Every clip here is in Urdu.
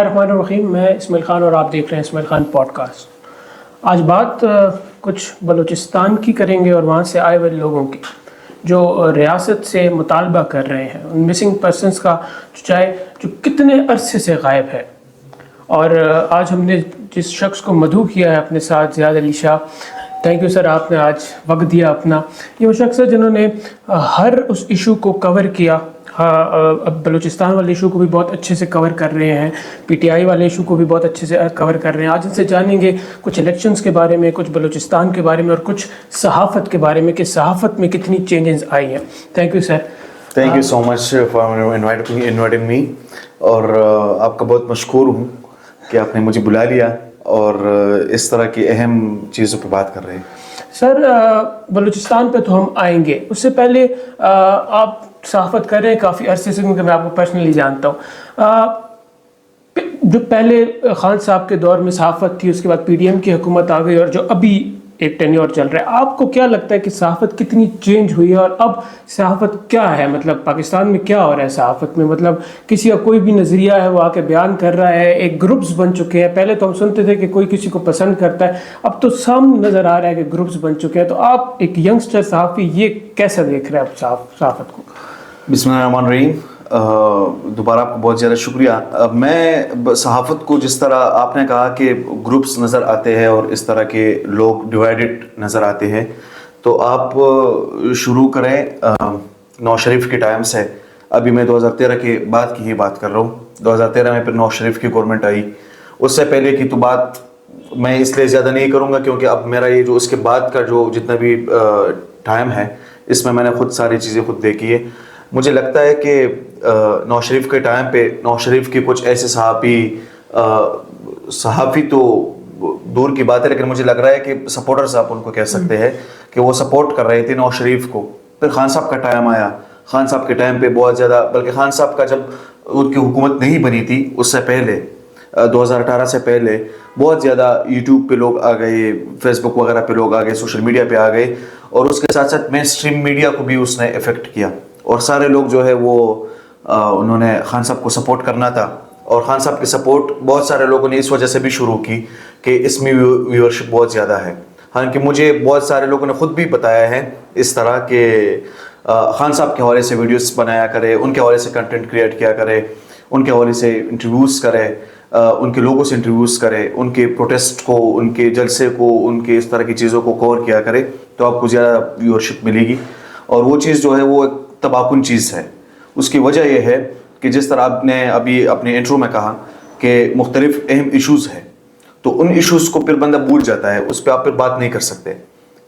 الرحمن الرحیم، میں اسماعیل خان اور آپ دیکھ رہے ہیں اسماعیل خان پوڈ کاسٹ۔ آج بات کچھ بلوچستان کی کریں گے اور وہاں سے آئے ہوئے لوگوں کی جو ریاست سے مطالبہ کر رہے ہیں ان مسنگ پرسنس کا، جو کتنے عرصے سے غائب ہے۔ اور آج ہم نے جس شخص کو مدعو کیا ہے اپنے ساتھ، زیاد Ali Shah, thank you sir, آپ نے آج وقت دیا اپنا۔ یہ وہ شخص ہے جنہوں نے ہر اس ایشو کو کور کیا۔ اب بلوچستان والے ایشو کو بھی بہت اچھے سے کور کر رہے ہیں، پی ٹی آئی والے ایشو کو بھی بہت اچھے سے کور کر رہے ہیں۔ آج ان سے جانیں گے کچھ الیکشنز کے بارے میں، کچھ بلوچستان کے بارے میں اور کچھ صحافت کے بارے میں کہ صحافت میں کتنی چینجز آئی ہیں۔ Thank you sir. Thank you so much for inviting me, اور آپ کا بہت مشکور ہوں کہ آپ نے مجھے بلا لیا اور اس طرح کی اہم چیزوں پہ بات کر رہے ہیں۔ سر، بلوچستان پہ تو ہم آئیں گے، اس سے پہلے آپ صحافت کر رہے ہیں کافی عرصے سے، کیونکہ میں آپ کو پرسنلی جانتا ہوں۔ جو پہلے خان صاحب کے دور میں صحافت تھی، اس کے بعد پی ڈی ایم کی حکومت آ گئی، اور جو ابھی ایک ٹینیور چل رہا ہے، آپ کو کیا لگتا ہے کہ صحافت کتنی چینج ہوئی ہے اور اب صحافت کیا ہے؟ مطلب پاکستان میں کیا ہو رہا ہے صحافت میں؟ مطلب کسی کا کوئی بھی نظریہ ہے وہ آ کے بیان کر رہا ہے، ایک گروپس بن چکے ہیں۔ پہلے تو ہم سنتے تھے کہ کوئی کسی کو پسند کرتا ہے، اب تو سامنے نظر آ رہا ہے کہ گروپس بن چکے ہیں۔ تو آپ ایک ینگسٹر صحافی یہ کیسا دیکھ رہے ہیں اب صحافت کو؟ بسم اللہ الرحمن الرحیم۔ دوبارہ آپ کو بہت زیادہ شکریہ۔ میں صحافت کو جس طرح آپ نے کہا کہ گروپس نظر آتے ہیں اور اس طرح کے لوگ ڈیوائیڈڈ نظر آتے ہیں، تو آپ شروع کریں نواز شریف کے ٹائم سے۔ ابھی میں 2013 کے بعد کی ہی بات کر رہا ہوں۔ 2013 میں پھر نواز شریف کی گورنمنٹ آئی، اس سے پہلے کی تو بات میں اس لیے زیادہ نہیں کروں گا کیونکہ اب میرا یہ جو اس کے بعد کا جو جتنا بھی ٹائم ہے، اس میں نے خود ساری چیزیں خود دیکھی ہے۔ مجھے لگتا ہے کہ نواز شریف کے ٹائم پہ نواز شریف کے کچھ ایسے صحافی تو دور کی بات ہے، لیکن مجھے لگ رہا ہے کہ سپورٹرز آپ ان کو کہہ سکتے ہیں کہ وہ سپورٹ کر رہے تھے نواز شریف کو۔ پھر خان صاحب کا ٹائم آیا، خان صاحب کے ٹائم پہ بہت زیادہ، بلکہ خان صاحب کا جب ان کی حکومت نہیں بنی تھی اس سے پہلے 2018 سے پہلے بہت زیادہ یوٹیوب پہ لوگ آ گئے، فیس بک وغیرہ پہ لوگ آ گئے، سوشل میڈیا پہ آ گئے، اور اس کے ساتھ ساتھ مین اسٹریم میڈیا کو بھی اس نے افیکٹ کیا، اور سارے لوگ جو ہے وہ انہوں نے خان صاحب کو سپورٹ کرنا تھا۔ اور خان صاحب کی سپورٹ بہت سارے لوگوں نے اس وجہ سے بھی شروع کی کہ اس میں ویورشپ بہت زیادہ ہے۔ حالانکہ مجھے بہت سارے لوگوں نے خود بھی بتایا ہے اس طرح کہ خان صاحب کے حوالے سے ویڈیوز بنایا کرے، ان کے حوالے سے کنٹینٹ کریٹ کیا کرے، ان کے حوالے سے انٹرویوز کرے، ان کے لوگوں سے انٹرویوز کرے، ان کے پروٹیسٹ کو، ان کے جلسے کو، ان کے اس طرح کی چیزوں کو کور کیا کرے، تو آپ کو زیادہ ویورشپ ملے گی۔ اور وہ چیز جو ہے وہ ایک تباکن چیز ہے۔ اس کی وجہ یہ ہے کہ جس طرح آپ نے ابھی اپنے انٹرو میں کہا کہ مختلف اہم ایشوز ہیں، تو ان ایشوز کو پھر بندہ بھول جاتا ہے، اس پہ آپ پھر بات نہیں کر سکتے۔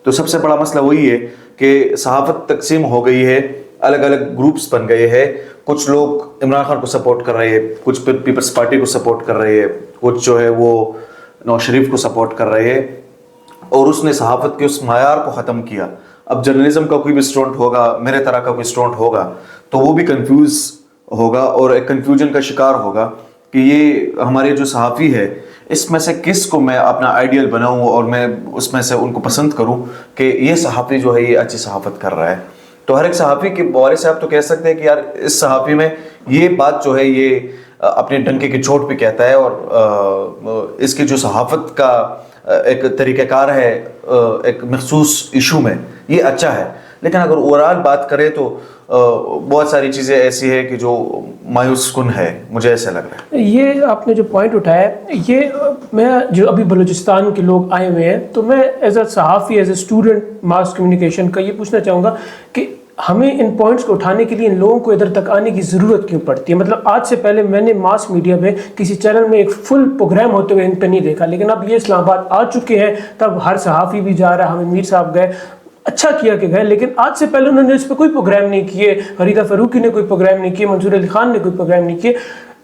تو سب سے بڑا مسئلہ وہی ہے کہ صحافت تقسیم ہو گئی ہے، الگ الگ گروپس بن گئے ہیں۔ کچھ لوگ عمران خان کو سپورٹ کر رہے ہیں، کچھ پیپلز پارٹی کو سپورٹ کر رہے ہیں، کچھ جو ہے وہ نواز شریف کو سپورٹ کر رہے ہیں، اور اس نے صحافت کے اس معیار کو ختم کیا۔ اب جرنلزم کا کوئی بھی اسٹوڈنٹ ہوگا، میرے طرح کا کوئی اسٹوڈنٹ ہوگا، تو وہ بھی کنفیوز ہوگا اور ایک کنفیوژن کا شکار ہوگا کہ یہ ہمارے جو صحافی ہے، اس میں سے کس کو میں اپنا آئیڈیل بناؤں اور میں اس میں سے ان کو پسند کروں کہ یہ صحافی جو ہے یہ اچھی صحافت کر رہا ہے۔ تو ہر ایک صحافی کے بارے سے آپ تو کہہ سکتے ہیں کہ یار اس صحافی میں یہ بات جو ہے یہ اپنے ڈنکے کی چوٹ پہ کہتا ہے، اور اس کی جو صحافت کا ایک طریقہ کار ہے ایک مخصوص ایشو میں، یہ اچھا ہے۔ لیکن اگر اوورآل بات کریں تو بہت ساری چیزیں ایسی ہیں کہ جو مایوس کن ہے، مجھے ایسا لگ رہا ہے۔ یہ آپ نے جو پوائنٹ اٹھایا ہے، یہ میں جو ابھی بلوچستان کے لوگ آئے ہوئے ہیں، تو میں ایز اے صحافی، as a student mass communication کا یہ پوچھنا چاہوں گا کہ ہمیں ان پوائنٹس کو اٹھانے کے لیے ان لوگوں کو ادھر تک آنے کی ضرورت کیوں پڑتی ہے؟ مطلب آج سے پہلے میں نے ماس میڈیا میں کسی چینل میں ایک فل پروگرام ہوتے ہوئے ان پہ نہیں دیکھا، لیکن اب یہ اسلام آباد آ چکے ہیں، تب ہر صحافی بھی جا رہا ہے۔ ہمیں میر صاحب گئے، اچھا کیا کہ گئے، لیکن آج سے پہلے انہوں نے اس پہ کوئی پروگرام نہیں کیے، فریدہ فاروقی نے کوئی پروگرام نہیں کیے، منصور علی خان نے کوئی پروگرام نہیں کیے،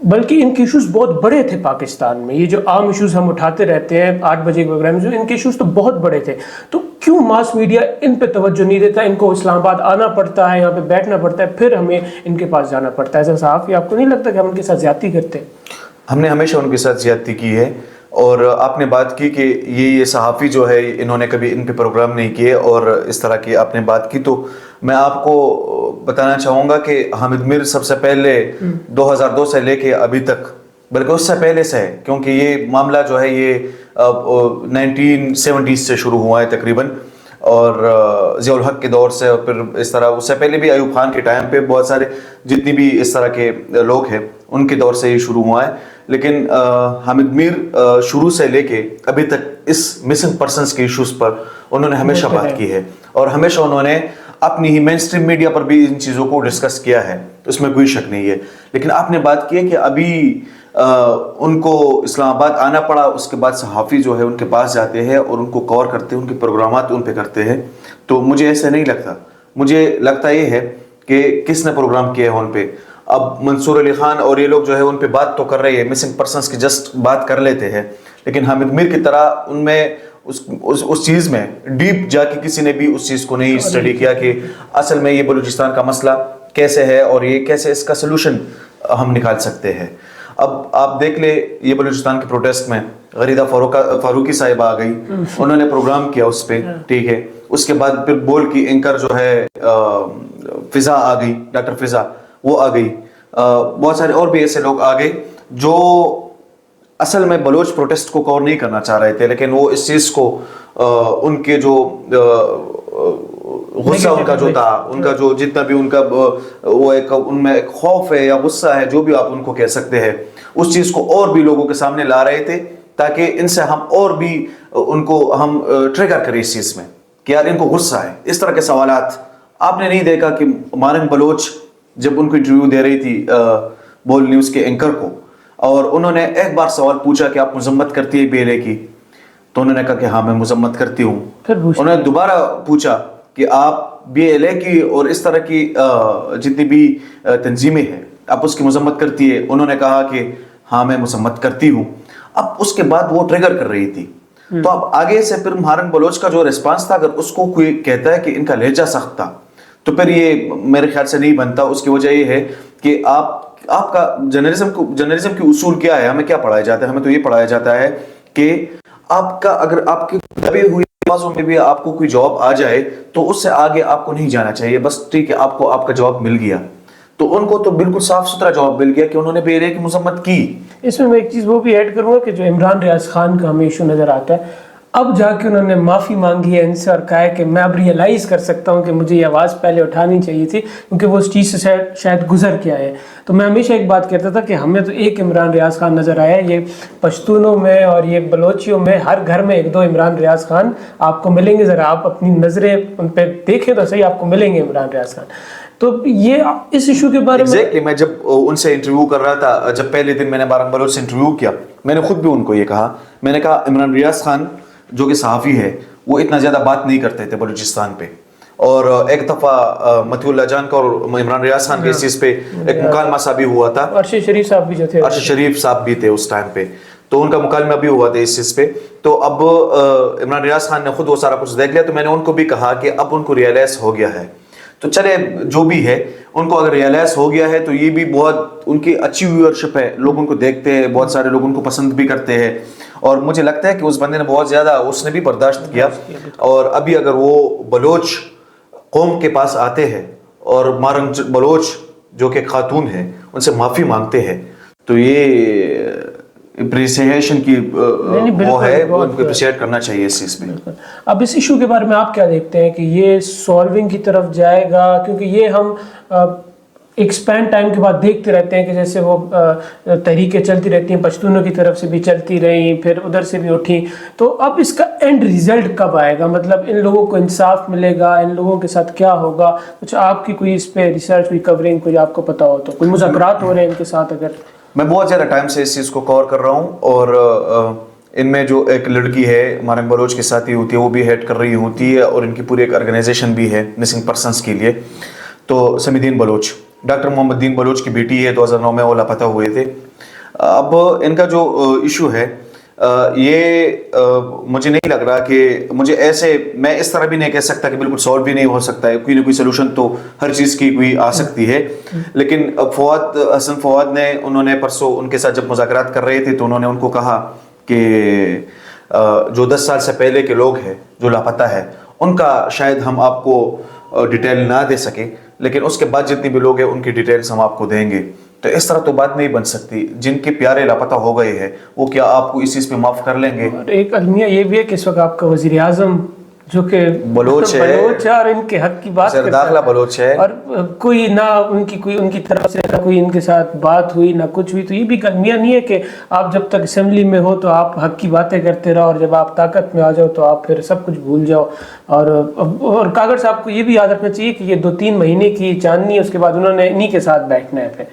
بلکہ ان کے ایشوز بہت بڑے تھے پاکستان میں۔ یہ جو عام ایشوز ہم اٹھاتے رہتے ہیں 8 بجے کے پروگرام میں، ان کے ایشوز تو بہت بڑے تھے۔ تو کیوں ماس میڈیا ان پہ توجہ نہیں دیتا؟ ان کو اسلام آباد آنا پڑتا ہے، یہاں پہ بیٹھنا پڑتا ہے، پھر ہمیں ان کے پاس جانا پڑتا ہے۔ ایسا صحافی آپ کو نہیں لگتا کہ ہم ان کے ساتھ زیادتی کرتے ہیں؟ ہم نے ہمیشہ ان کے ساتھ زیادتی کی ہے، اور آپ نے بات کی کہ یہ صحافی جو ہے انہوں نے کبھی ان پہ پروگرام نہیں کیے، اور اس طرح کی آپ نے بات کی، تو میں آپ کو بتانا چاہوں گا کہ حامد میر سب سے پہلے 2002 سے لے کے ابھی تک بلکہ اس سے پہلے سے ہے، کیونکہ یہ معاملہ جو ہے یہ 1970 سے شروع ہوا ہے تقریباً، اور ضیاء الحق کے دور سے، اور پھر اس طرح اس سے پہلے بھی ایوب خان کے ٹائم پہ بہت سارے جتنی بھی اس طرح کے لوگ ہیں ان کے دور سے یہ شروع ہوا ہے. لیکن حامد میر شروع سے لے کے ابھی تک اس مسنگ پرسنس کے ایشوز پر انہوں نے ہمیشہ بات کی ہے، اور ہمیشہ انہوں نے اپنی ہی مین اسٹریم میڈیا پر بھی ان چیزوں کو ڈسکس کیا ہے، اس میں کوئی شک نہیں ہے. لیکن آپ نے بات کی ہے کہ ابھی ان کو اسلام آباد آنا پڑا، اس کے بعد صحافی جو ہے ان کے پاس جاتے ہیں اور ان کو کور کرتے ہیں، ان کے پروگرامات ان پہ کرتے ہیں. تو مجھے ایسا نہیں لگتا، مجھے لگتا یہ ہے کہ کس نے پروگرام کیا ہے ان پہ. اب منصور علی خان اور یہ لوگ جو ہے ان پہ بات تو کر رہے ہیں، مسنگ پرسنس کی جسٹ بات کر لیتے ہیں، لیکن حامد میر کی طرح ان میں اس چیز میں ڈیپ جا کے کسی نے بھی اس چیز کو نہیں اسٹڈی کیا کہ اصل میں یہ بلوچستان کا مسئلہ کیسے ہے اور یہ کیسے اس کا سلوشن ہم نکال سکتے ہیں. اب آپ دیکھ لیں، یہ بلوچستان کے پروٹیسٹ میں غریدہ فاروقی صاحبہ آ گئی، انہوں نے پروگرام کیا اس پہ، ٹھیک ہے. اس کے بعد پھر بول کی اینکر جو ہے فضا آ گئی، ڈاکٹر فضا، وہ آ گئی. بہت سارے اور بھی ایسے لوگ آ گئے جو اصل میں بلوچ پروٹیسٹ کو کور نہیں کرنا چاہ رہے تھے، لیکن وہ اس چیز کو ان کے جو غصہ ان کا جو تھا، ان کا جو جتنا بھی ان کا وہ ایک ان میں ایک خوف ہے یا غصہ ہے، جو بھی آپ ان کو کہہ سکتے ہیں، اس چیز کو اور بھی لوگوں کے سامنے لا رہے تھے تاکہ ان سے ہم اور بھی ان کو ہم ٹریگر کریں اس چیز میں کہ یار ان کو غصہ ہے. اس طرح کے سوالات آپ نے نہیں دیکھا کہ مارنگ بلوچ جب ان کو انٹرویو دے رہی تھی بول نیوز کے اینکر کو، اور انہوں نے ایک بار سوال پوچھا کہ آپ مذمت کرتی ہے بی ایل اے کی، تو انہوں نے کہا کہ ہاں میں مذمت کرتی ہوں. انہوں نے دوبارہ پوچھا کہ آپ بی ایل اے کی اور اس طرح کی جتنی بھی تنظیمیں ہیں آپ اس کی مذمت کرتی ہے، انہوں نے کہا کہ ہاں میں مذمت کرتی ہوں. اب اس کے بعد وہ ٹریگر کر رہی تھی. تو اب آگے سے پھر مہارنگ بلوچ کا جو ریسپانس تھا، اگر اس کو کوئی کہتا ہے کہ ان کا لہجہ سخت تھا، تو پھر یہ میرے خیال سے نہیں بنتا. اس کی وجہ یہ ہے کہ آپ کا جرنلزم کی اصول کیا ہے، ہمیں کیا پڑھایا جاتا ہے؟ ہمیں تو یہ پڑھایا جاتا ہے کہ آپ کا اگر آپ کی دبی ہوئی آوازوں میں بھی آپ کو کوئی جواب آ جائے تو اس سے آگے آپ کو نہیں جانا چاہیے. بس ٹھیک ہے، آپ کو آپ کا جواب مل گیا. تو ان کو تو بالکل صاف ستھرا جواب مل گیا کہ انہوں نے بی ایل اے کی مذمت کی. اس میں ایک چیز وہ بھی ایڈ کروں گا کہ جو عمران ریاض خان کا ہمیں ایشو نظر آتا ہے، اب جا کے انہوں نے معافی مانگی ہے ان سے اور کہا ہے کہ میں اب ریئلائز کر سکتا ہوں کہ مجھے یہ آواز پہلے اٹھانی چاہیے تھی، کیونکہ وہ اس چیز سے شاید گزر کے آئے. تو میں ہمیشہ ایک بات کہتا تھا کہ ہمیں تو ایک عمران ریاض خان نظر آیا، یہ پشتونوں میں اور یہ بلوچیوں میں ہر گھر میں ایک دو عمران ریاض خان آپ کو ملیں گے. ذرا آپ اپنی نظریں ان پہ دیکھیں تو صحیح، آپ کو ملیں گے عمران ریاض خان. تو یہ اس ایشو کے بارے میں میں جب ان سے انٹرویو کر رہا تھا، جب پہلے دن میں نے مارنگ بلوچ سے انٹرویو کیا، میں نے خود بھی ان کو یہ کہا، میں نے کہا عمران ریاض خان جو کہ صحافی ہے وہ اتنا زیادہ بات نہیں کرتے تھے بلوچستان پہ. اور ایک دفعہ مطیع اللہ جان کا اور عمران ریاض خان کے اس چیز پہ ایک مکالمہ سا بھی ہوا تھا. ارشد شریف صاحب بھی جو تھے، ارشد شریف صاحب بھی تھے اس ٹائم پہ، تو ان کا مکالمہ بھی ہوا تھا اس چیز پہ. تو اب عمران ریاض خان نے خود وہ سارا کچھ دیکھ لیا، تو میں نے ان کو بھی کہا کہ اب ان کو ریئلائز ہو گیا ہے. تو چلے جو بھی ہے، ان کو اگر ریئلائز ہو گیا ہے تو یہ بھی بہت ان کی اچھی ویورشپ ہے، لوگ ان کو دیکھتے ہیں، بہت سارے لوگ ان کو پسند بھی کرتے ہیں. اور مجھے لگتا ہے کہ اس بندے نے بہت زیادہ اس نے بھی برداشت کیا. اور ابھی اگر وہ بلوچ قوم کے پاس آتے ہیں اور مارنگ بلوچ جو کہ خاتون ہیں ان سے معافی مانگتے ہیں، تو یہ اپریسیشن کی وہ ہے، وہ ان کو اپریشیٹ کرنا چاہیے اس چیز پہ. اب اس ایشو کے بارے میں آپ کیا دیکھتے ہیں کہ یہ سالونگ کی طرف جائے گا؟ کیونکہ یہ ہم ایک سپین ٹائم کے بعد دیکھتے رہتے ہیں کہ جیسے وہ تحریکیں چلتی رہتی ہیں، پشتونوں کی طرف سے بھی چلتی رہیں، پھر ادھر سے بھی اٹھی. تو اب اس کا اینڈ ریزلٹ کب آئے گا؟ مطلب ان لوگوں کو انصاف ملے گا؟ ان لوگوں کے ساتھ کیا ہوگا؟ کچھ آپ کی کوئی اس پہ ریسرچ، کوئی کورنگ، کوئی آپ کو پتا ہو تو، کوئی مذاکرات ہو رہے ہیں ان کے ساتھ؟ اگر میں بہت زیادہ ٹائم سے اس چیز کو کور کر رہا ہوں، اور ان میں جو ایک لڑکی ہے مارنگ بلوچ کے ساتھی ہوتی ہے، وہ بھی ہیڈ کر رہی ہوتی ہے، اور ان کی پوری ایک آرگنائزیشن بھی ہے مسنگ پرسنس کے لیے. تو سمیدین بلوچ، ڈاکٹر محمد دین بلوچ کی بیٹی ہے، 2009 میں وہ لاپتہ ہوئے تھے. اب ان کا جو ایشو ہے یہ مجھے نہیں لگ رہا کہ مجھے ایسے، میں اس طرح بھی نہیں کہہ سکتا کہ بالکل سالو بھی نہیں ہو سکتا ہے، کوئی نہ کوئی سلوشن تو ہر چیز کی کوئی آ سکتی ہے. لیکن حسن فواد نے، انہوں نے پرسوں ان کے ساتھ جب مذاکرات کر رہے تھے تو انہوں نے ان کو کہا کہ جو 10 سال سے پہلے کے لوگ ہیں جو لاپتہ ہے، ان کا شاید ہم آپ کو ڈیٹیل نہ دے سکے، لیکن اس کے بعد جتنی بھی لوگ ہیں ان کی ڈیٹیلز ہم آپ کو دیں گے. تو اس طرح تو بات نہیں بن سکتی. جن کے پیارے لاپتہ ہو گئے ہیں وہ کیا آپ کو اس چیز پہ معاف کر لیں گے؟ اور ایک المیہ یہ بھی ہے کہ اس وقت آپ کا وزیر اعظم جو کہ بلوچ ہے اور ان کے حق کی بات کرتا داخلہ بلوچ ہے, اور کوئی نہ ان کی طرف سے نہ کوئی ان کے ساتھ بات ہوئی نہ کچھ ہوئی. تو یہ بھی المیہ نہیں ہے کہ آپ جب تک اسمبلی میں ہو تو آپ حق کی باتیں کرتے رہو اور جب آپ طاقت میں آ جاؤ تو آپ پھر سب کچھ بھول جاؤ. اور کاغڑ صاحب کو یہ بھی یاد رکھنا چاہیے کہ یہ 2-3 مہینے کی چاندنی ہے, اس کے بعد انہوں نے انہی کے ساتھ بیٹھنا ہے پھر,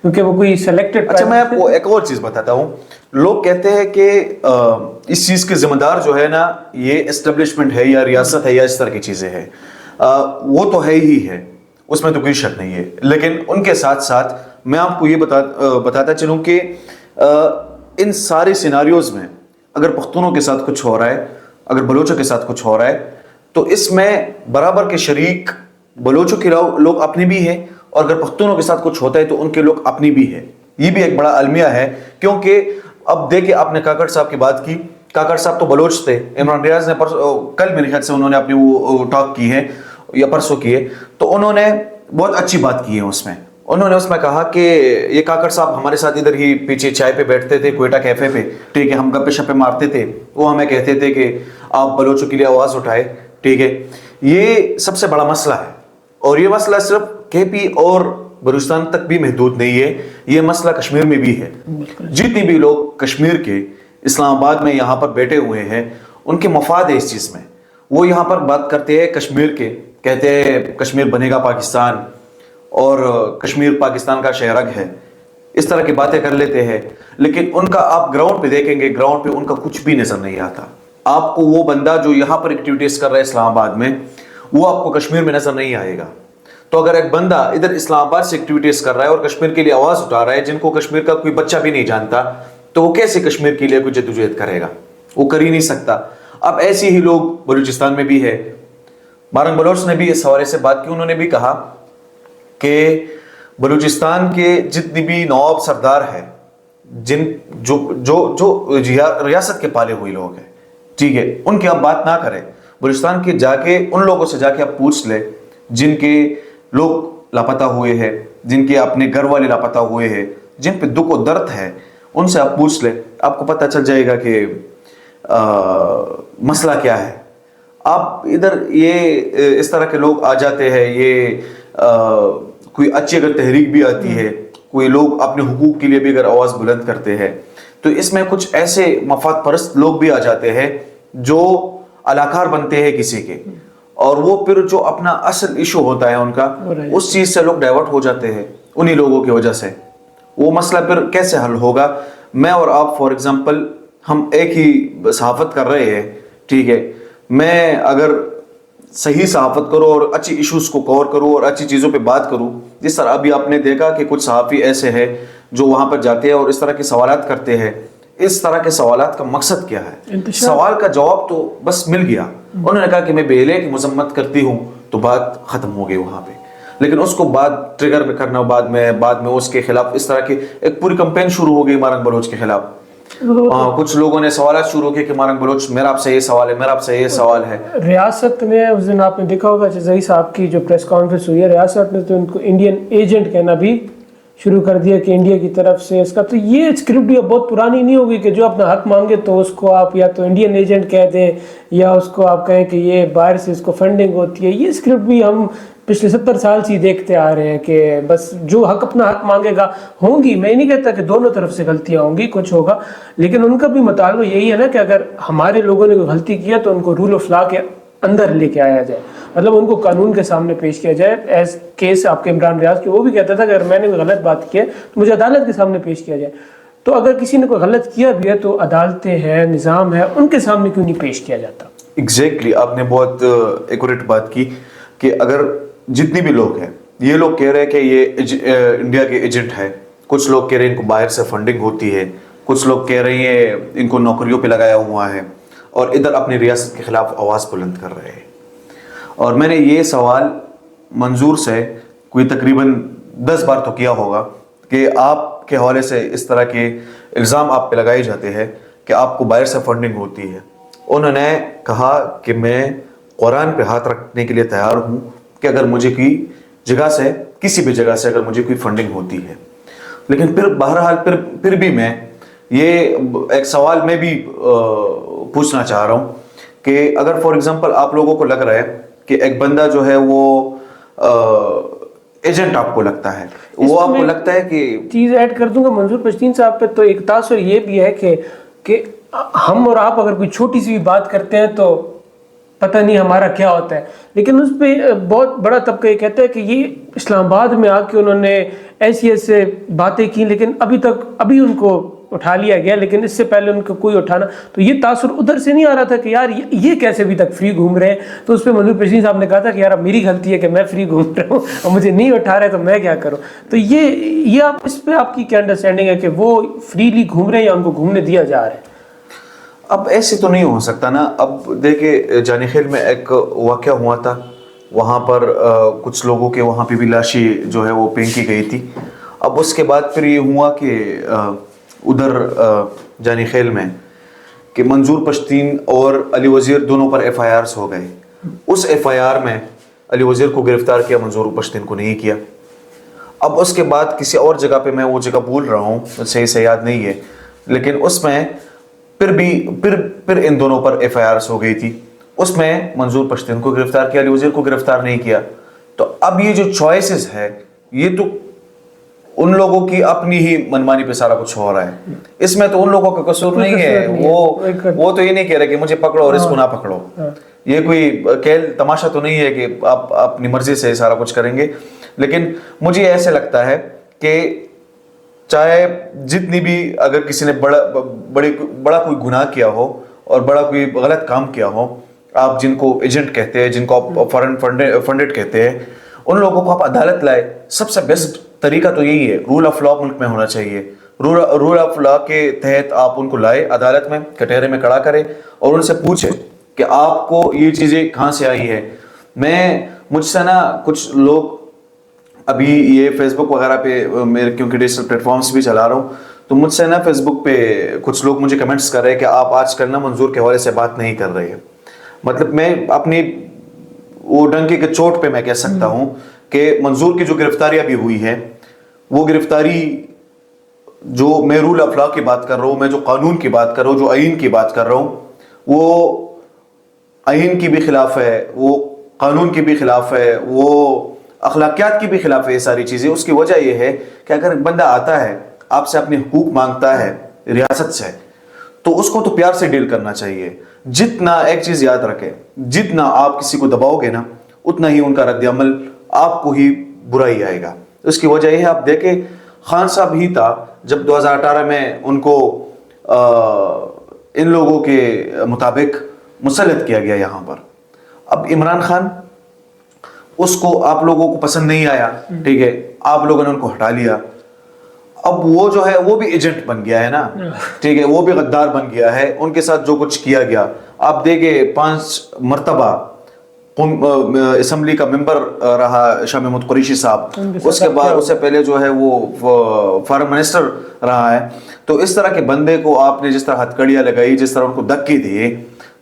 کیونکہ وہ کوئی سلیکٹڈ. اچھا میں آپ کو ایک اور چیز بتاتا ہوں. لوگ کہتے ہیں کہ اس چیز کے ذمہ دار جو ہے نا یہ اسٹیبلشمنٹ ہے یا ریاست ہے یا اس طرح کی چیزیں ہیں. وہ تو ہے ہی ہے, اس میں تو کوئی شک نہیں ہے, لیکن ان کے ساتھ ساتھ میں آپ کو یہ بتاتا چلوں کہ ان سارے سیناریوز میں اگر پختونوں کے ساتھ کچھ ہو رہا ہے, اگر بلوچوں کے ساتھ کچھ ہو رہا ہے, تو اس میں برابر کے شریک بلوچوں کے لوگ اپنے بھی ہیں, اور اگر پختونوں کے ساتھ کچھ ہوتا ہے تو ان کے لوگ اپنی بھی ہے. یہ بھی ایک بڑا المیہ ہے, کیونکہ اب دیکھیں آپ نے کاکڑ صاحب کی بات کی. کاکڑ صاحب تو بلوچ تھے. عمران ریاض نے کل میرے خیال سے انہوں نے اپنی وہ ٹاک کی ہے یا پرسوں کی ہے, تو انہوں نے بہت اچھی بات کی ہے. اس میں انہوں نے اس میں کہا کہ یہ کاکڑ صاحب ہمارے ساتھ ادھر ہی پیچھے چائے پہ بیٹھتے تھے کوئٹہ کیفے پہ, ٹھیک ہے, ہم گپے شپے مارتے تھے, وہ ہمیں کہتے تھے کہ آپ بلوچوں کے لیے آواز اٹھائے, ٹھیک ہے. یہ سب سے بڑا مسئلہ ہے, اور یہ مسئلہ صرف کے پی اور بلوچستان تک بھی محدود نہیں ہے, یہ مسئلہ کشمیر میں بھی ہے. جتنی بھی لوگ کشمیر کے اسلام آباد میں یہاں پر بیٹھے ہوئے ہیں ان کے مفاد ہے اس چیز میں. وہ یہاں پر بات کرتے ہیں کشمیر کے, کہتے ہیں کشمیر بنے گا پاکستان اور کشمیر پاکستان کا شہرگ ہے, اس طرح کی باتیں کر لیتے ہیں. لیکن ان کا آپ گراؤنڈ پہ دیکھیں گے, گراؤنڈ پہ ان کا کچھ بھی نظر نہیں آتا. آپ کو وہ بندہ جو یہاں پر ایکٹیویٹیز کر رہا ہے اسلام آباد میں, وہ آپ کو کشمیر میں نظر نہیں آئے گا. تو اگر ایک بندہ ادھر اسلام آباد سے ایکٹیویٹیز کر رہا ہے اور کشمیر کے لیے آواز اٹھا رہا ہے, جن کو کشمیر کا کوئی بچہ بھی نہیں جانتا, تو وہ کیسے کشمیر کے لیے کوئی جدوجہد کرے گا؟ وہ کر ہی نہیں سکتا. اب ایسی ہی لوگ بلوچستان میں بھی ہے. مارنگ بلوچ نے بھی اس حوالے سے بات کی. انہوں نے بھی کہا کہ بلوچستان کے جتنی بھی نواب سردار ہیں, جو ریاست کے پالے ہوئے لوگ ہیں, ٹھیک ہے, ان کی آپ بات نہ کریں. بلوچستان کے جا کے ان لوگوں سے جا کے آپ پوچھ لیں جن کے لوگ لاپتہ ہوئے ہیں, جن کے اپنے گھر والے لاپتہ ہوئے ہیں, جن پہ دکھ و درد ہے, ان سے آپ پوچھ لیں, آپ کو پتہ چل جائے گا کہ مسئلہ کیا ہے. آپ ادھر یہ اس طرح کے لوگ آ جاتے ہیں, یہ کوئی اچھی اگر تحریک بھی آتی ہے, کوئی لوگ اپنے حقوق کے لیے بھی اگر آواز بلند کرتے ہیں, تو اس میں کچھ ایسے مفاد پرست لوگ بھی آ جاتے ہیں جو علاقار بنتے ہیں کسی کے, اور وہ پھر جو اپنا اصل ایشو ہوتا ہے ان کا, اس چیز سے لوگ ڈائیورٹ ہو جاتے ہیں انہی لوگوں کی وجہ سے. وہ مسئلہ پھر کیسے حل ہوگا؟ میں اور آپ فار ایگزامپل ہم ایک ہی صحافت کر رہے ہیں, ٹھیک ہے, میں اگر صحیح صحافت کروں اور اچھی ایشوز کو کور کروں اور اچھی چیزوں پہ بات کروں, جس طرح ابھی آپ نے دیکھا کہ کچھ صحافی ایسے ہیں جو وہاں پر جاتے ہیں اور اس طرح کے سوالات کرتے ہیں. اس طرح کے سوالات کا مقصد کیا ہے؟ سوال کا جواب تو بس مل گیا, انہوں نے کہا کہ میں بیلے کی مذمت کرتی ہوں, تو بات ختم ہو گئی وہاں پہ. لیکن اس کو بات ٹریگر پہ کرنا, بعد میں اس کے خلاف اس طرح کی ایک پوری کمپین شروع ہو گئی مارنگ بلوچ کے خلاف. کچھ لوگوں نے سوالات شروع کیے کہ مارنگ بلوچ میرا آپ سے یہ سوال ہے, میرا آپ سے یہ سوال ہے. ریاست نے اس دن آپ نے دیکھا ہوگا جزائی صاحب کی جو پریس کانفرنس ہوئی ہے, ریاست نے تو ان کو انڈین ایجنٹ کہنا بھی شروع کر دیا کہ انڈیا کی طرف سے اس کا. تو یہ اسکرپٹ بھی بہت پرانی نہیں ہوگی کہ جو اپنا حق مانگے تو اس کو آپ یا تو انڈین ایجنٹ کہہ دیں یا اس کو آپ کہیں کہ یہ باہر سے اس کو فنڈنگ ہوتی ہے. یہ اسکرپٹ بھی ہم پچھلے 70 سال سے دیکھتے آ رہے ہیں کہ بس جو اپنا حق مانگے گا ہوں گی. میں نہیں کہتا کہ دونوں طرف سے غلطیاں ہوں گی, کچھ ہوگا, لیکن ان کا بھی مطالبہ یہی ہے نا کہ اگر ہمارے لوگوں نے کوئی غلطی کیا تو ان کو رول آف لا کے اندر لے کے آیا جائے, مطلب ان کو قانون کے سامنے پیش کیا جائے. ایز کیس آپ کے عمران ریاض کے, وہ بھی کہتا تھا کہ اگر میں نے کوئی غلط بات کی ہے تو مجھے عدالت کے سامنے پیش کیا جائے. تو اگر کسی نے کوئی غلط کیا بھی ہے تو عدالتیں ہیں, نظام ہے, ان کے سامنے کیوں نہیں پیش کیا جاتا؟ ایگزیکٹلی آپ نے بہت ایکوریٹ بات کی کہ اگر جتنی بھی لوگ ہیں, یہ لوگ کہہ رہے ہیں کہ یہ انڈیا کے ایجنٹ ہے, کچھ لوگ کہہ رہے ہیں ان کو باہر سے فنڈنگ ہوتی ہے, کچھ لوگ کہہ رہے ہیں ان کو نوکریوں پہ لگایا ہوا ہے, اور ادھر اپنی ریاست کے خلاف آواز بلند کر رہے ہیں. اور میں نے یہ سوال منظور سے کوئی تقریباً 10 بار تو کیا ہوگا کہ آپ کے حوالے سے اس طرح کے الزام آپ پہ لگائے جاتے ہیں کہ آپ کو باہر سے فنڈنگ ہوتی ہے. انہوں نے کہا کہ میں قرآن پہ ہاتھ رکھنے کے لیے تیار ہوں کہ اگر مجھے کوئی جگہ سے, کسی بھی جگہ سے اگر مجھے کوئی فنڈنگ ہوتی ہے لیکن پھر بہرحال پھر بھی میں یہ ایک سوال میں بھی پوچھنا چاہ رہا ہوں کہ اگر فار ایگزامپل آپ لوگوں کو لگ رہا ہے کہ ایک بندہ جو ہے وہ ایجنٹ آپ کو لگتا ہے, وہ آپ کو لگتا ہے کہ چیز ایڈ کر دوں گا منظور پشتین صاحب پہ, تو ایک تاثر یہ بھی ہے کہ ہم اور آپ اگر کوئی چھوٹی سی بھی بات کرتے ہیں تو پتہ نہیں ہمارا کیا ہوتا ہے, لیکن اس پہ بہت بڑا طبقہ یہ کہتا ہے کہ یہ اسلام آباد میں آ کے انہوں نے ایسے باتیں کی لیکن ابھی ان کو اٹھا لیا گیا, لیکن اس سے پہلے ان کو کوئی اٹھانا, تو یہ تاثر ادھر سے نہیں آ رہا تھا کہ یار یہ کیسے ابھی تک فری گھوم رہے ہیں. تو اس پہ منظور پشتین صاحب نے کہا تھا کہ یار اب میری غلطی ہے کہ میں فری گھوم رہا ہوں اور مجھے نہیں اٹھا رہے تو میں کیا کروں. تو یہ آپ اس پہ آپ کی کیا انڈرسٹینڈنگ ہے کہ وہ فریلی گھوم رہے ہیں یا ان کو گھومنے دیا جا رہا ہے؟ اب ایسے تو نہیں ہو سکتا نا. اب دیکھیں جانی خیل میں ایک واقعہ ہوا تھا, وہاں پر کچھ لوگوں کے وہاں پہ بھی لاشیں جو ہے وہ پھینکی گئی تھی. اب اس کے بعد پھر یہ ہوا کہ ادھر جانی خیل میں کہ منظور پشتین اور علی وزیر دونوں پر ایف آئی آرز ہو گئے. اس ایف آئی آر میں علی وزیر کو گرفتار کیا, منظور پشتین کو نہیں کیا. اب اس کے بعد کسی اور جگہ پہ, میں وہ جگہ بھول رہا ہوں, صحیح سے یاد نہیں ہے, لیکن اس میں پھر ان دونوں پر ایف آئی آرز ہو گئی تھی. اس میں منظور پشتین کو گرفتار کیا, علی وزیر کو گرفتار نہیں کیا. تو اب یہ جو چوائسز ہے یہ تو ان لوگوں کی اپنی ہی منمانی پہ سارا کچھ ہو رہا ہے. اس میں تو ان لوگوں کا قصور نہیں ہے. وہ تو یہ نہیں کہہ رہے کہ مجھے پکڑو اور اس کو نہ پکڑو. یہ کوئی کھیل تماشا تو نہیں ہے کہ آپ اپنی مرضی سے سارا کچھ کریں گے. لیکن مجھے ایسے لگتا ہے کہ چاہے جتنی بھی اگر کسی نے بڑا کوئی گناہ کیا ہو اور بڑا کوئی غلط کام کیا ہو, آپ جن کو ایجنٹ کہتے ہیں, جن کو آپ فارن فنڈڈ کہتے ہیں, ان لوگوں کو آپ عدالت لائے. سب سے بیسٹ طریقہ تو یہی ہے, رول آف لا ملک میں ہونا چاہیے. رول آف لا کے تحت آپ ان کو لائے عدالت میں, کٹہرے میں کھڑا کرے اور ان سے پوچھے کہ آپ کو یہ چیزیں کہاں سے آئی ہے. مجھ سے نا کچھ لوگ ابھی یہ فیس بک وغیرہ پہ میرے کیونکہ ڈیجیٹل پلیٹ فارمس بھی چلا رہا ہوں, تو مجھ سے نا فیس بک پہ کچھ لوگ مجھے کمنٹس کر رہے ہیں کہ آپ آج کل نا منظور کے حوالے سے بات نہیں کر رہے ہیں. مطلب میں اپنی وہ ڈنکے کے چوٹ پہ میں کہہ سکتا ہوں کہ منظور کی جو گرفتاری ابھی ہوئی ہے, وہ گرفتاری جو میں رول آف لا کی بات کر رہا ہوں, میں جو قانون کی بات کر رہا ہوں, جو آئین کی بات کر رہا ہوں, وہ آئین کی بھی خلاف ہے, وہ قانون کی بھی خلاف ہے, وہ اخلاقیات کی بھی خلاف ہے. یہ ساری چیزیں اس کی وجہ یہ ہے کہ اگر ایک بندہ آتا ہے آپ سے اپنے حقوق مانگتا ہے ریاست سے, تو اس کو تو پیار سے ڈیل کرنا چاہیے. جتنا ایک چیز یاد رکھے, جتنا آپ کسی کو دباؤ گے نا اتنا ہی ان کا رد عمل آپ کو ہی برا ہی آئے گا. اس کی وجہ یہ ہے, آپ دیکھیں خان صاحب ہی تھا جب 2018 میں ان کو ان لوگوں کے مطابق مسلط کیا گیا یہاں پر. اب عمران خان, اس کو آپ لوگوں کو پسند نہیں آیا, ٹھیک ہے, آپ لوگوں نے ان کو ہٹا لیا. اب وہ جو ہے وہ بھی ایجنٹ بن گیا ہے نا, ٹھیک ہے, وہ بھی غدار بن گیا ہے. ان کے ساتھ جو کچھ کیا گیا, آپ دیکھیں 5 مرتبہ اسمبلی کا ممبر رہا شاہ محمود قریشی صاحب, اس کے بعد اس سے پہلے جو ہے وہ فارن منسٹر رہا ہے. تو اس طرح کے بندے کو آپ نے جس طرح ہتھکڑیاں لگائی, جس طرح ان کو دھکے دیے,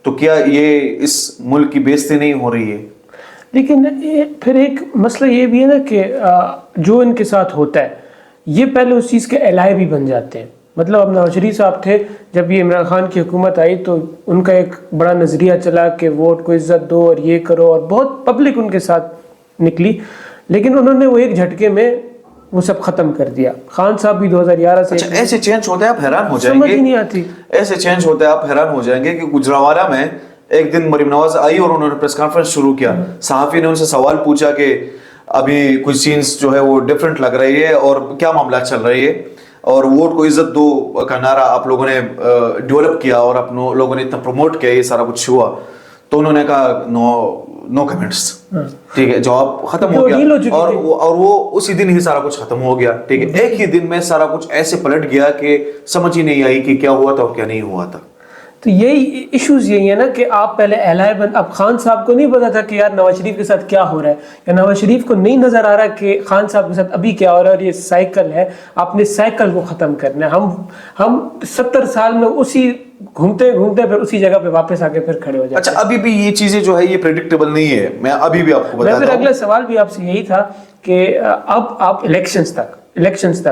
تو کیا یہ اس ملک کی بےزتی نہیں ہو رہی ہے؟ لیکن پھر ایک مسئلہ یہ بھی ہے نا کہ جو ان کے ساتھ ہوتا ہے یہ پہلے اس چیز کے الائے بھی بن جاتے ہیں. مطلب اب نواز شریف صاحب تھے, جب یہ عمران خان کی حکومت آئی تو ان کا ایک بڑا نظریہ چلا کہ ووٹ کو عزت دو اور یہ کرو, اور بہت پبلک ان کے ساتھ نکلی, لیکن انہوں نے وہ ایک جھٹکے میں وہ سب ختم کر دیا. خان صاحب بھی 2011 سے ایسے چینج ہوتے ہیں آپ حیران ہو جائیں گے, سمجھ ہی نہیں آتی. ایسے چینج ہوتے ہیں آپ حیران ہو جائیں گے کہ گجرانوالہ میں ایک دن مریم نواز آئی اور انہوں نے پریس کانفرنس شروع کیا. صحافی نے ان سے سوال پوچھا کہ ابھی کچھ سینز جو ہے وہ ڈیفرنٹ لگ رہی ہے اور کیا معاملات چل رہی ہے, اور ووٹ کو عزت دو کا نعرہ آپ لوگوں نے ڈیولپ کیا اور آپ لوگوں نے اتنا پروموٹ کیا, یہ سارا کچھ ہوا. تو انہوں نے کہا نو کمنٹس, ٹھیک ہے, جواب ختم ہو گیا. اور وہ اسی دن ہی سارا کچھ ختم ہو گیا, ٹھیک ہے. ایک ہی دن میں سارا کچھ ایسے پلٹ گیا کہ سمجھ ہی نہیں آئی کہ کیا ہوا تھا اور کیا نہیں ہوا تھا. تو یہی ایشوز یہی ہے نا کہ آپ پہلے اہلائے بن, اب خان صاحب کو نہیں پتا تھا کہ یار نواز شریف کے ساتھ کیا ہو رہا ہے, یا نواز شریف کو نہیں نظر آ رہا کہ خان صاحب کے ساتھ ابھی کیا ہو رہا ہے, اور یہ سائیکل ہے, آپ نے سائیکل کو ختم کرنا ہے. ہم 70 سال میں اسی گھومتے گھومتے پھر اسی جگہ پہ واپس آ کے پھر کھڑے ہو جاتے. اچھا, ابھی بھی یہ چیزیں جو ہے یہ پریڈکٹیبل نہیں ہے. میں ابھی بھی آپ کو بتاتا ہوں. اگلا سوال بھی آپ سے یہی تھا کہ اب آپ الیکشنز تک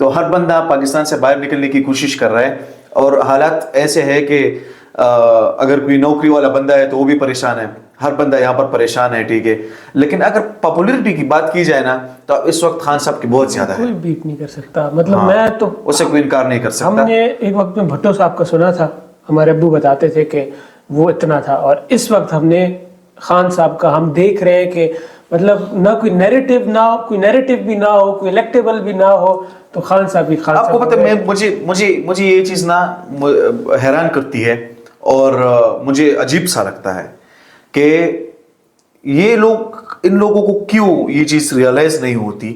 تو ہر بندہ پاکستان سے باہر نکلنے کی کوشش کر رہا ہے، اور حالات ایسے ہے کہ اگر کوئی نوکری والا بندہ ہے تو وہ بھی پریشان ہے، ہر بندہ یہاں پر پریشان ہے، ٹھیک ہے. لیکن اگر پاپولرٹی کی بات کی جائے نا تو اس وقت خان صاحب کی بہت زیادہ ہے، کوئی بیٹ نہیں کر سکتا. مطلب میں تو اس سے کوئی انکار نہیں کر ہم سکتا. نے ایک وقت میں بھٹو صاحب کا سنا تھا، ہمارے ابو بتاتے تھے کہ وہ اتنا تھا، اور اس وقت ہم نے خان صاحب کا ہم دیکھ رہے ہیں کہ مطلب نہ کوئی نیریٹو نہ ہو، کوئی نیریٹو بھی نہ ہو، کوئی الیکٹیبل بھی نہ ہو، تو خان صاحب بھی خان صاحب. آپ کو پتہ ہے مجھے یہ چیز نا حیران کرتی ہے اور مجھے عجیب سا لگتا ہے کہ یہ لوگ، ان لوگوں کو کیوں یہ چیز ریئلائز نہیں ہوتی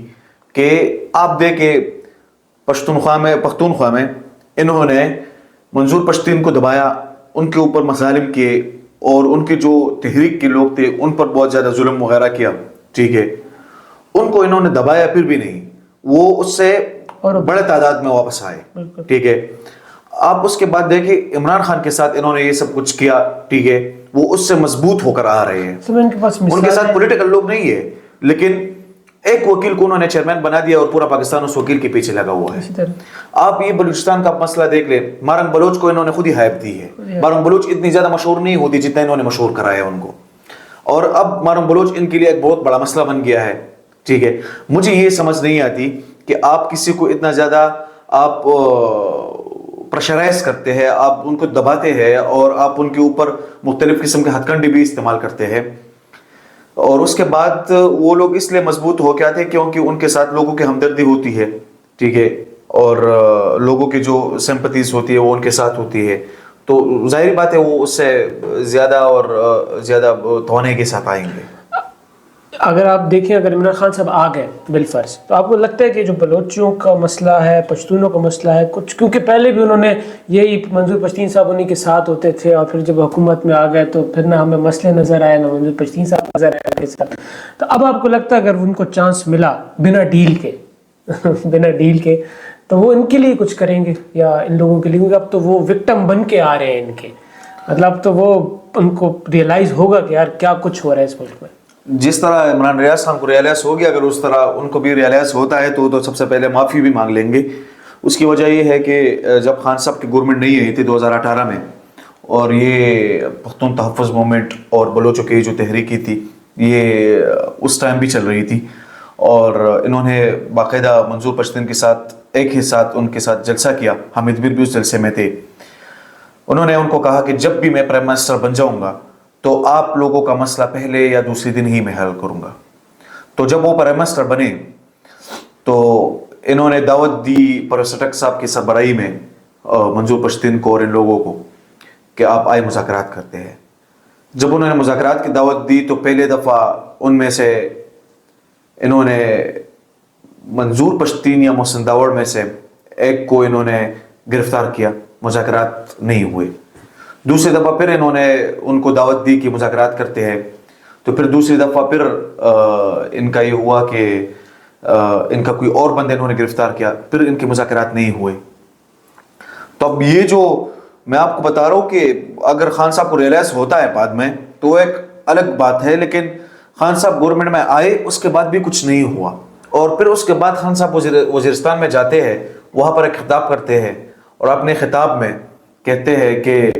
کہ آپ دیکھیں پختونخوا میں انہوں نے منظور پشتین کو دبایا، ان کے اوپر مظالم کیے، اور ان کے جو تحریک کے لوگ تھے ان پر بہت زیادہ ظلم وغیرہ کیا، ٹھیک ہے. ان کو انہوں نے دبایا پھر بھی نہیں، وہ اس سے بڑے تعداد میں واپس آئے، ٹھیک ہے. آپ اس کے بعد دیکھیں عمران خان کے ساتھ انہوں نے یہ سب کچھ کیا، ٹھیک ہے، وہ اس سے مضبوط ہو کر آ رہے ہیں. ان کے ساتھ پولیٹیکل لوگ نہیں ہے، لیکن ایک وکیل کو انہوں نے چیئرمین بنا دیا اور پورا پاکستان اس وکیل کے پیچھے لگا ہوا ہے. آپ یہ بلوچستان کا مسئلہ دیکھ لیں، مارنگ بلوچ کو انہوں نے خود ہی ہائپ دی ہے. مارنگ بلوچ اتنی زیادہ مشہور نہیں ہوتی جتنا انہوں نے مشہور کرایا ان کو، اور اب مارنگ بلوچ ان کے لیے ایک بہت بڑا مسئلہ بن گیا ہے، ٹھیک ہے. مجھے یہ سمجھ نہیں آتی کہ آپ کسی کو اتنا زیادہ آپ پریشرائز کرتے ہیں، آپ ان کو دباتے ہیں، اور آپ ان کے اوپر مختلف قسم کے ہتھ کنڈے بھی استعمال کرتے ہیں، اور اس کے بعد وہ لوگ اس لیے مضبوط ہو کے آتے ہیں کیونکہ ان کے ساتھ لوگوں کی ہمدردی ہوتی ہے، ٹھیک ہے، اور لوگوں کی جو سمپتیز ہوتی ہے وہ ان کے ساتھ ہوتی ہے. تو ظاہر بات ہے وہ اس سے زیادہ اور زیادہ توانے کے ساتھ آئیں گے. اگر آپ دیکھیں، اگر عمران خان صاحب آ گئے بالفرض، تو آپ کو لگتا ہے کہ جو بلوچیوں کا مسئلہ ہے، پشتونوں کا مسئلہ ہے کچھ، کیونکہ پہلے بھی انہوں نے یہی منظور پشتین صاحب انہیں کے ساتھ ہوتے تھے، اور پھر جب حکومت میں آ گئے تو پھر نہ ہمیں مسئلے نظر آئے، نہ منظور پشتین صاحب نظر آئے کے ساتھ. تو اب آپ کو لگتا ہے اگر ان کو چانس ملا بنا ڈیل کے بنا ڈیل کے، تو وہ ان کے لیے کچھ کریں گے یا ان لوگوں کے لیے؟ کیونکہ اب تو وہ وکٹم بن کے آ رہے ہیں ان کے، مطلب تو وہ ان کو ریئلائز ہوگا کہ یار کیا کچھ ہو رہا ہے اس ملک میں. جس طرح عمران ریاض خان کو ریئلائز ہو گیا، اگر اس طرح ان کو بھی ریئلائز ہوتا ہے تو سب سے پہلے معافی بھی مانگ لیں گے. اس کی وجہ یہ ہے کہ جب خان صاحب کی گورنمنٹ نہیں آئی تھی 2018 میں، اور یہ پختون تحفظ موومنٹ اور بلوچوں کی جو تحریکی تھی یہ اس ٹائم بھی چل رہی تھی، اور انہوں نے باقاعدہ منظور پشتین کے ساتھ ایک ہی ساتھ ان کے ساتھ جلسہ کیا، حامد میر بھی اس جلسے میں تھے. انہوں نے ان کو کہا کہ جب بھی میں پرائم منسٹر بن جاؤں گا تو آپ لوگوں کا مسئلہ پہلے یا دوسری دن ہی میں حل کروں گا. تو جب وہ پرائم منسٹر بنے تو انہوں نے دعوت دی پروسٹک صاحب کی سربراہی میں منظور پشتین کو اور ان لوگوں کو کہ آپ آئے مذاکرات کرتے ہیں. جب انہوں نے مذاکرات کی دعوت دی تو پہلے دفعہ ان میں سے انہوں نے منظور پشتین یا محسن داوڑ میں سے ایک کو انہوں نے گرفتار کیا، مذاکرات نہیں ہوئے. دوسری دفعہ پھر انہوں نے ان کو دعوت دی کہ مذاکرات کرتے ہیں، تو پھر دوسری دفعہ پھر ان کا یہ ہوا کہ ان کا کوئی اور بندہ انہوں نے گرفتار کیا، پھر ان کے مذاکرات نہیں ہوئے. تو اب یہ جو میں آپ کو بتا رہا ہوں کہ اگر خان صاحب کو ریئلائز ہوتا ہے بعد میں تو ایک الگ بات ہے، لیکن خان صاحب گورنمنٹ میں آئے اس کے بعد بھی کچھ نہیں ہوا. اور پھر اس کے بعد خان صاحب وزیرستان میں جاتے ہیں، وہاں پر ایک خطاب کرتے ہیں، اور اپنے خطاب میں کہتے ہیں کہ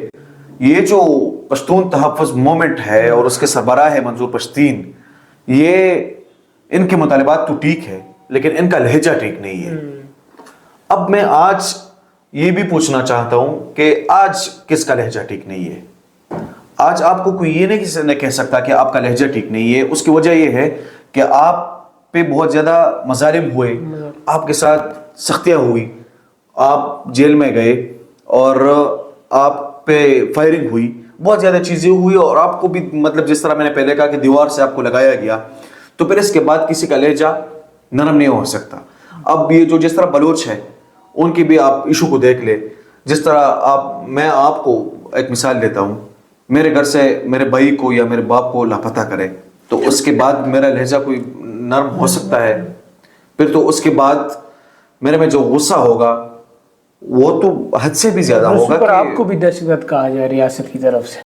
یہ جو پشتون تحفظ موومنٹ ہے اور اس کے سربراہ ہے منظور پشتین، یہ ان کے مطالبات تو ٹھیک ہے لیکن ان کا لہجہ ٹھیک نہیں ہے. اب میں آج یہ بھی پوچھنا چاہتا ہوں کہ آج کس کا لہجہ ٹھیک نہیں ہے؟ آج آپ کو کوئی یہ نہیں کہہ سکتا کہ آپ کا لہجہ ٹھیک نہیں ہے. اس کی وجہ یہ ہے کہ آپ پہ بہت زیادہ مظالم ہوئے، آپ کے ساتھ سختیاں ہوئی، آپ جیل میں گئے، اور آپ پہ فائرنگ ہوئی، بہت زیادہ چیزیں ہوئی، اور آپ کو بھی مطلب جس طرح میں نے پہلے کہا کہ دیوار سے آپ کو لگایا گیا. تو پھر اس کے بعد کسی کا لہجہ نرم نہیں ہو سکتا. اب یہ جو جس طرح بلوچ ہے ان کی بھی آپ ایشو کو دیکھ لے. جس طرح میں آپ کو ایک مثال دیتا ہوں، میرے گھر سے میرے بھائی کو یا میرے باپ کو لاپتہ کرے تو اس کے بعد میرا لہجہ کوئی نرم ہو سکتا ہے؟ پھر تو اس کے بعد میرے میں جو غصہ ہوگا وہ تو حد سے بھی زیادہ ہوگا. پر آپ کو بھی دہشت گرد کہا جائے ریاست کی طرف سے.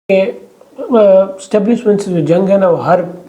اسٹیبلشمنٹ سے جو جنگ ہے نا وہ ہر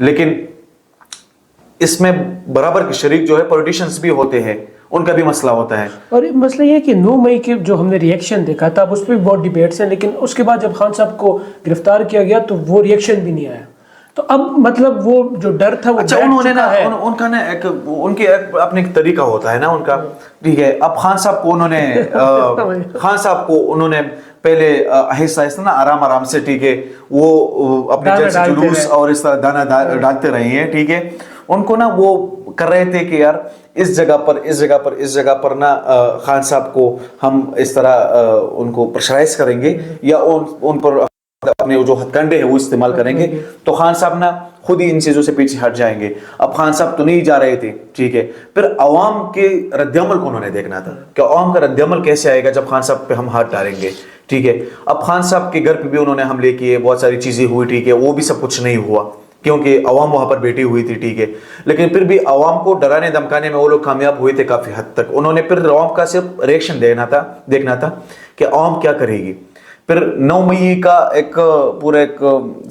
لیکن اس میں برابر کے شریک جو ہے پولیٹیشنز بھی ہوتے ہیں, ان کا بھی مسئلہ ہوتا ہے. اور مسئلہ یہ ہے کہ 9 مئی کے جو ہم نے ریئیکشن دیکھا تھا اس پہ بھی بہت ڈیبیٹس ہیں, لیکن اس کے بعد جب خان صاحب کو گرفتار کیا گیا تو وہ ریئیکشن بھی نہیں آیا. تو اب مطلب وہ جو ڈر تھا وہ اچھا, انہوں نے نا ان کا نا ایک ان کے اپنے طریقہ ہوتا ہے نا ان کا, ٹھیک ہے. اب خان صاحب کو انہوں نے پہلے آہستہ آہستہ نا آرام سے, ٹھیک ہے, وہ اپنے جلسے جلوس اور اس طرح دانا ڈالتے رہے ہیں, ٹھیک ہے. ان کو نا وہ کر رہے تھے کہ یار اس جگہ پر نا خان صاحب کو ہم اس طرح ان کو پریشرائز کریں گے یا ان پر اپنے جو ہتھ کنڈے ہیں وہ استعمال کریں گے, تو خان صاحب نا خود ہی ان چیزوں سے پیچھے ہٹ جائیں گے. اب خان صاحب تو نہیں جا رہے تھے, ٹھیک ہے. پھر عوام کے رد عمل کو انہوں نے دیکھنا تھا کہ عوام کا رد عمل کیسے آئے گا جب خان صاحب پہ ہم ہاتھ ڈالیں گے, ٹھیک ہے. اب خان صاحب کے گھر پہ بھی انہوں نے حملے کیے, بہت ساری چیزیں ہوئی, ٹھیک ہے. وہ بھی سب کچھ نہیں ہوا کیونکہ عوام وہاں پر بیٹھی ہوئی تھی, ٹھیک ہے. لیکن پھر بھی عوام کو ڈرانے دھمکانے میں وہ لوگ کامیاب ہوئے تھے کافی حد تک. انہوں نے پھر عوام کا صرف ریئیکشن دیکھنا تھا کہ عوام کیا کرے گی. پھر 9 مئی کا ایک پورا ایک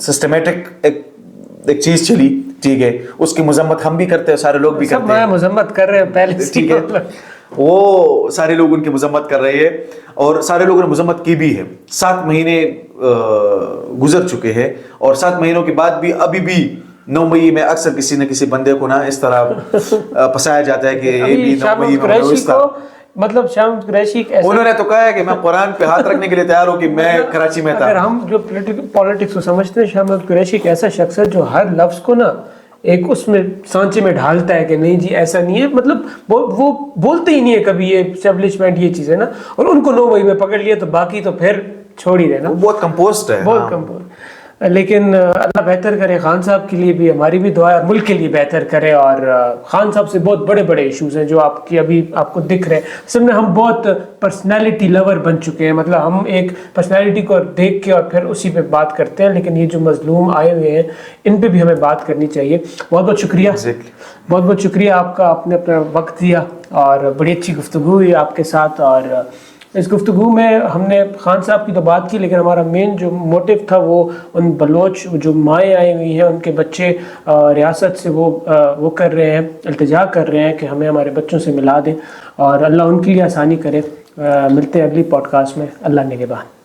سسٹمیٹک ایک چیز چلی, ٹھیک ہے. اس کی مذمت ہم بھی کرتے ہیں, سارے لوگ بھی کرتے ہیں, مذمت کر رہے ہیں پہلے, ٹھیک ہے. وہ سارے لوگ ان کی مذمت کر رہے ہیں اور سارے لوگوں نے مذمت کی بھی ہے. 7 مہینے گزر چکے ہیں اور 7 مہینوں کے بعد بھی ابھی بھی 9 مئی میں اکثر کسی نہ کسی بندے کو نا اس طرح پھنسایا جاتا ہے کہ یہ بھی 9 مئی میں مطلب شام قریشی انہوں نے تو کہا ہے کہ میں قرآن پہ ہاتھ رکھنے کے لیے تیار ہوں کہ میں کراچی میں تھا. اگر ہم جو پولیٹکس کو سمجھتے ہیں, شاہ محمود قریشی ایک ایسا شخص ہے جو ہر لفظ کو نا ایک اس میں سانچے میں ڈھالتا ہے کہ نہیں جی ایسا نہیں ہے, مطلب وہ بولتے ہی نہیں ہے کبھی یہ اسٹیبلشمنٹ یہ چیز ہے نا. اور ان کو 9 مئی میں پکڑ لیا تو باقی تو پھر چھوڑ ہی دینا, بہت کمپوزڈ ہے, بہت کمپوزڈ. لیکن اللہ بہتر کرے, خان صاحب کے لیے بھی ہماری بھی دعا ہے, ملک کے لیے بہتر کرے. اور خان صاحب سے بہت بڑے بڑے ایشوز ہیں جو ابھی آپ کو دکھ رہے ہیں. اصل میں ہم بہت پرسنالٹی لور بن چکے ہیں, مطلب ہم ایک پرسنالٹی کو دیکھ کے اور پھر اسی پہ بات کرتے ہیں. لیکن یہ جو مظلوم آئے ہوئے ہیں ان پہ بھی ہمیں بات کرنی چاہیے. بہت بہت شکریہ, بہت بہت شکریہ آپ کا, آپ نے اپنا وقت دیا اور بڑی اچھی گفتگو ہوئی آپ کے ساتھ. اور اس گفتگو میں ہم نے خان صاحب کی تو بات کی, لیکن ہمارا مین جو موٹیو تھا وہ ان بلوچ جو مائیں آئی ہوئی ہیں, ان کے بچے ریاست سے وہ کر رہے ہیں, التجا کر رہے ہیں کہ ہمیں ہمارے بچوں سے ملا دیں, اور اللہ ان کے لیے آسانی کرے. ملتے ہیں اگلی پوڈ کاسٹ میں. اللہ نگہبان.